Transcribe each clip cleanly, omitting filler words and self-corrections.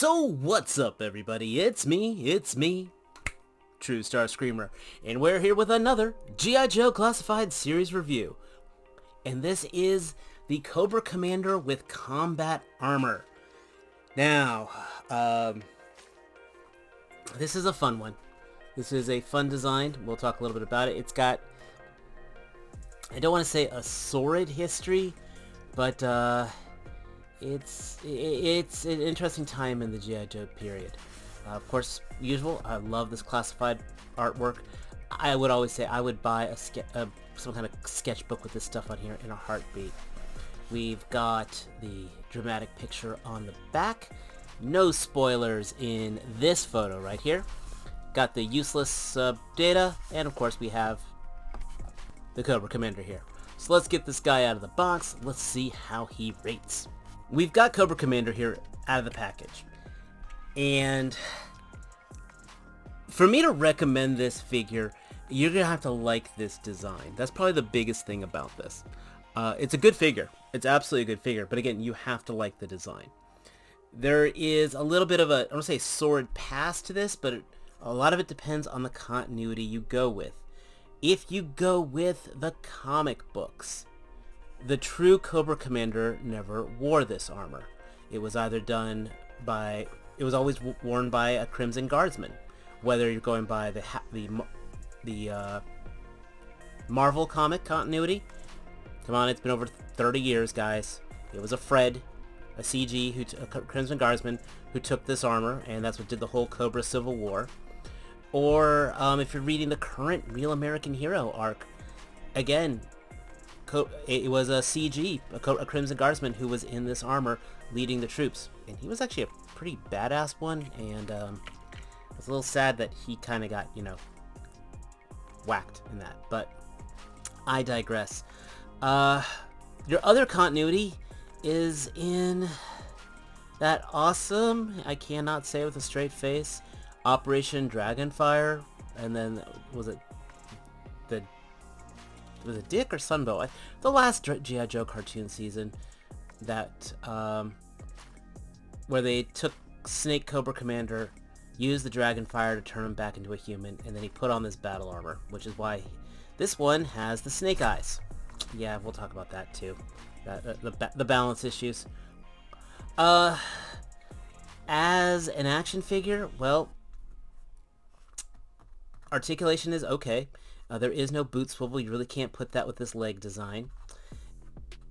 So what's up everybody, it's me, True Star Screamer, and we're here with another G.I. Joe Classified Series review. And this is the Cobra Commander with combat armor. Now, this is a fun one. This is a fun design. We'll talk a little bit about it. It's got, I don't want to say a sordid history, but it's an interesting time in the G.I. Joe period. Of course, usual, I love this classified artwork. I would always say I would buy some kind of sketchbook with this stuff on here in a heartbeat. We've got the dramatic picture on the back. No spoilers in this photo right here. Got the useless data, and of course we have the Cobra Commander here. So let's get this guy out of the box. Let's see how he rates. We've got Cobra Commander here out of the package. And for me to recommend this figure, you're going to have to like this design. That's probably the biggest thing about this. It's a good figure. It's absolutely a good figure. But again, you have to like the design. There is a little bit of a, I don't want to say sordid past to this, but a lot of it depends on the continuity you go with. If you go with the comic books, the true Cobra Commander never wore this armor. It was either done by, it was always worn by a Crimson Guardsman. Whether you're going by the Marvel comic continuity, come on, it's been over 30 years, guys. It was a Fred, a CG, a Crimson Guardsman, who took this armor, and that's what did the whole Cobra Civil War. Or if you're reading the current Real American Hero arc, again, it was a CG, a Crimson Guardsman, who was in this armor leading the troops. And he was actually a pretty badass one, and I was a little sad that he kind of got, whacked in that. But I digress. Your other continuity is in that awesome, I cannot say with a straight face, Operation Dragonfire, and then was it Dick or Sunbow? The last G.I. Joe cartoon season that where they took Snake Cobra Commander, used the Dragonfire to turn him back into a human, and then he put on this battle armor, which is why this one has the snake eyes. Yeah, we'll talk about that too. The balance issues. As an action figure, well, articulation is okay. There is no boot swivel. You really can't put that with this leg design.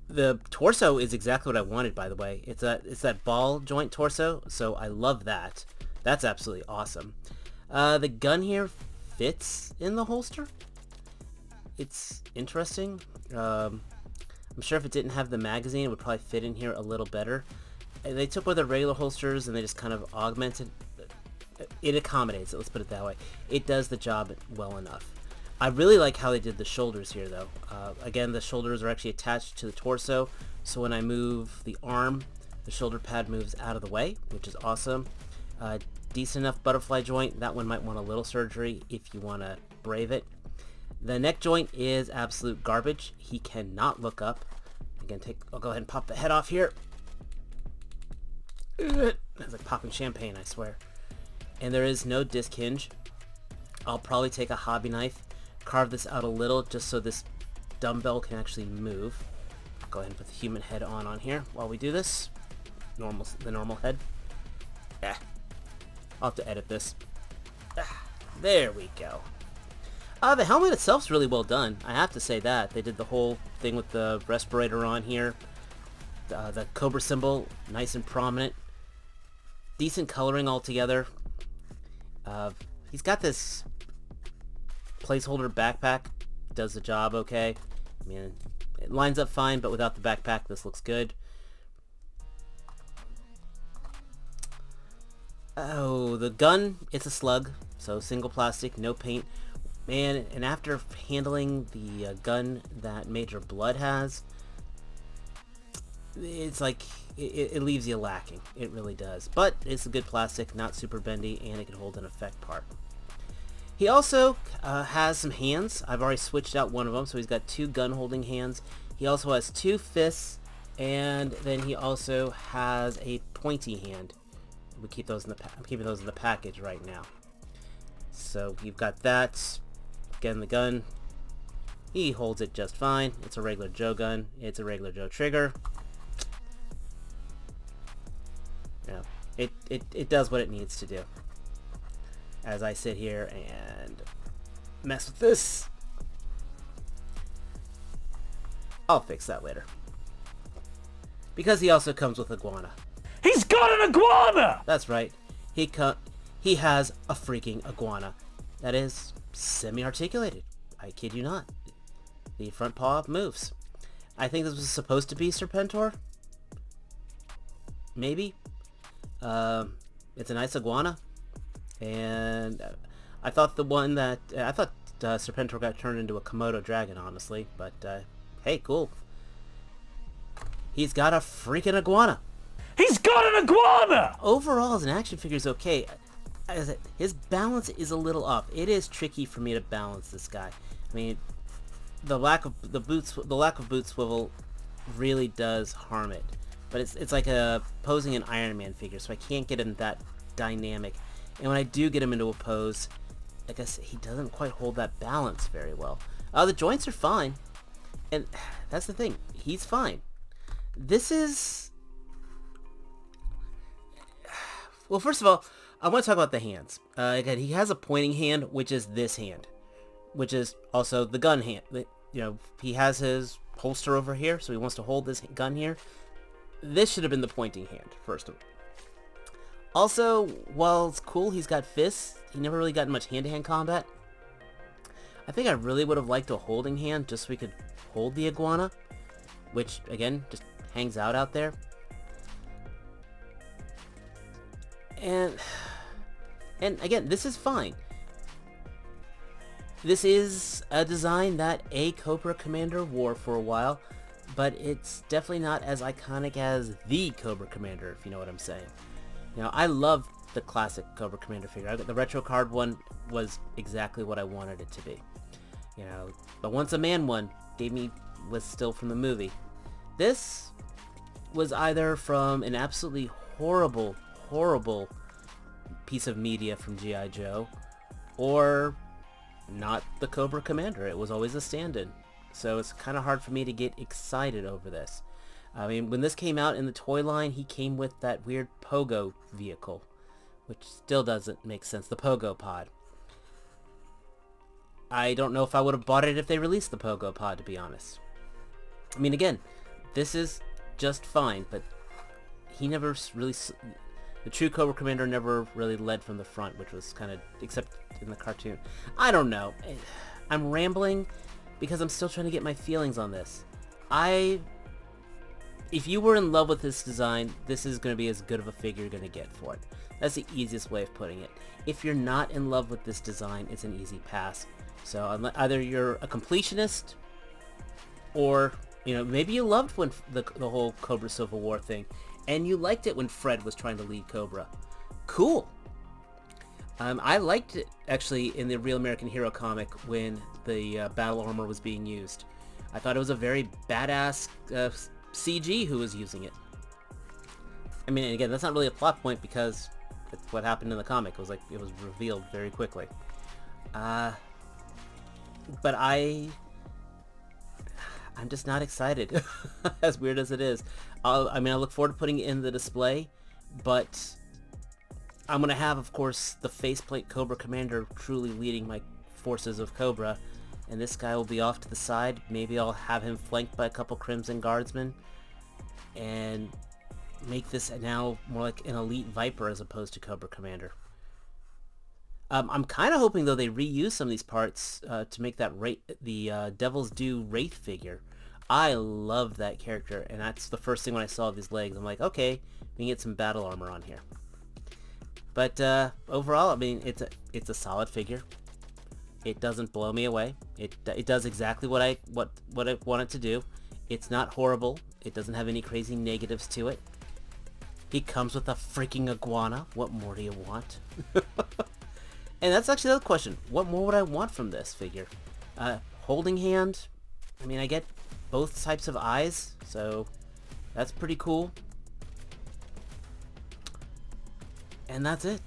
The torso is exactly what I wanted, by the way. It's that ball joint torso, so I love that. That's absolutely awesome. The gun here fits in the holster. It's interesting. I'm sure if it didn't have the magazine, it would probably fit in here a little better. They took one of the regular holsters and they just kind of augmented. It accommodates it, let's put it that way. It does the job well enough. I really like how they did the shoulders here, though. Again, the shoulders are actually attached to the torso, so when I move the arm, the shoulder pad moves out of the way, which is awesome. Decent enough butterfly joint. That one might want a little surgery if you want to brave it. The neck joint is absolute garbage. He cannot look up. Again, I'll go ahead and pop the head off here. It's like popping champagne, I swear. And there is no disc hinge. I'll probably take a hobby knife, carve this out a little just so this dumbbell can actually move. Go ahead and put the human head on here while we do this. The normal head. I'll have to edit this. There we go. The helmet itself's really well done. I have to say that. They did the whole thing with the respirator on here. The Cobra symbol, nice and prominent. Decent coloring altogether. He's got this placeholder backpack. Does the job okay. I mean, it lines up fine, but without the backpack, this looks good. Oh, the gun, it's a slug, so single plastic, no paint. Man, and after handling the gun that Major Blood has, it's like, it leaves you lacking. It really does. But it's a good plastic, not super bendy, and it can hold an effect part. He also has some hands. I've already switched out one of them, so he's got two gun holding hands. He also has two fists, and then he also has a pointy hand. We keep those in the I'm keeping those in the package right now. So you've got that. Again, the gun. He holds it just fine. It's a regular Joe gun. It's a regular Joe trigger. Yeah, it does what it needs to do. As I sit here and mess with this. I'll fix that later. Because he also comes with iguana. He's got an iguana! That's right. He has a freaking iguana. That is semi-articulated. I kid you not. The front paw moves. I think this was supposed to be Serpentor. Maybe. It's a nice iguana. And I thought Serpentor got turned into a Komodo dragon, honestly. But, hey, cool. He's got a freaking iguana. He's got an iguana! Overall, as an action figure, is okay. His balance is a little off. It is tricky for me to balance this guy. I mean, the lack of boot swivel really does harm it. But it's like posing an Iron Man figure, so I can't get him that dynamic. And when I do get him into a pose, I guess he doesn't quite hold that balance very well. The joints are fine, and that's the thing. He's fine. This is... Well, first of all, I want to talk about the hands. Again, he has a pointing hand, which is this hand, which is also the gun hand. You know, he has his holster over here, so he wants to hold this gun here. This should have been the pointing hand, first of all. Also, while it's cool he's got fists, he never really got much hand-to-hand combat. I think I really would have liked a holding hand just so we could hold the iguana, which, again, just hangs out there. And again, this is fine. This is a design that a Cobra Commander wore for a while, but it's definitely not as iconic as the Cobra Commander, if you know what I'm saying. You know, I love the classic Cobra Commander figure. The retro card one was exactly what I wanted it to be. You know, the Once a Man one was still from the movie. This was either from an absolutely horrible piece of media from G.I. Joe, or not the Cobra Commander. It was always a stand-in. So it's kind of hard for me to get excited over this. I mean, when this came out in the toy line, he came with that weird Pogo vehicle, which still doesn't make sense, the Pogo Pod. I don't know if I would have bought it if they released the Pogo Pod, to be honest. I mean, again, this is just fine, but he never really... The true Cobra Commander never really led from the front, which was kind of... except in the cartoon. I don't know. I'm rambling because I'm still trying to get my feelings on this. If you were in love with this design, this is going to be as good of a figure you're going to get for it. That's the easiest way of putting it. If you're not in love with this design, it's an easy pass. So either you're a completionist, or, you know, maybe you loved when the whole Cobra Civil War thing, and you liked it when Fred was trying to lead Cobra. Cool. I liked it, actually, in the Real American Hero comic when the battle armor was being used. I thought it was a very badass CG who was using it. I mean, again, that's not really a plot point because that's what happened in the comic. It was revealed very quickly. But I'm just not excited, as weird as it is. I look forward to putting it in the display, but I'm going to have, of course, the faceplate Cobra Commander truly leading my forces of Cobra, and this guy will be off to the side. Maybe I'll have him flanked by a couple Crimson Guardsmen, and make this now more like an Elite Viper as opposed to Cobra Commander. I'm kind of hoping, though, they reuse some of these parts to make that the Devil's Due Wraith figure. I love that character, and that's the first thing when I saw these legs. I'm like, okay, we can get some battle armor on here. But overall, I mean, it's a solid figure. It doesn't blow me away. It does exactly what I want it to do. It's not horrible. It doesn't have any crazy negatives to it. He comes with a freaking iguana. What more do you want? And that's actually the other question. What more would I want from this figure? Holding hand. I mean, I get both types of eyes, so that's pretty cool. And that's it.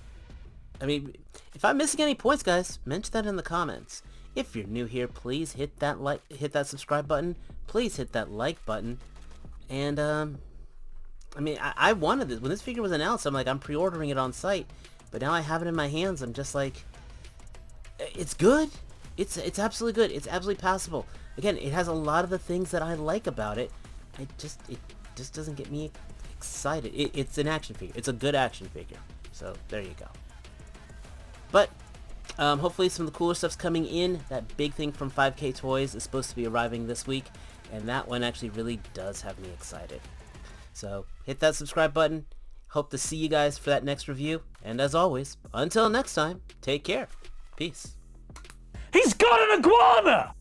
I mean, if I'm missing any points, guys, mention that in the comments. If you're new here, please hit that subscribe button. Please hit that like button. And I mean, I wanted this when this figure was announced. I'm like, I'm pre-ordering it on site, but now I have it in my hands. I'm just like, it's good. It's absolutely good. It's absolutely passable. Again, it has a lot of the things that I like about it. It just doesn't get me excited. It's an action figure. It's a good action figure. So there you go. But hopefully some of the cooler stuff's coming in. That big thing from 5K Toys is supposed to be arriving this week, and that one actually really does have me excited. So hit that subscribe button. Hope to see you guys for that next review. And as always, until next time, take care. Peace. He's got an iguana!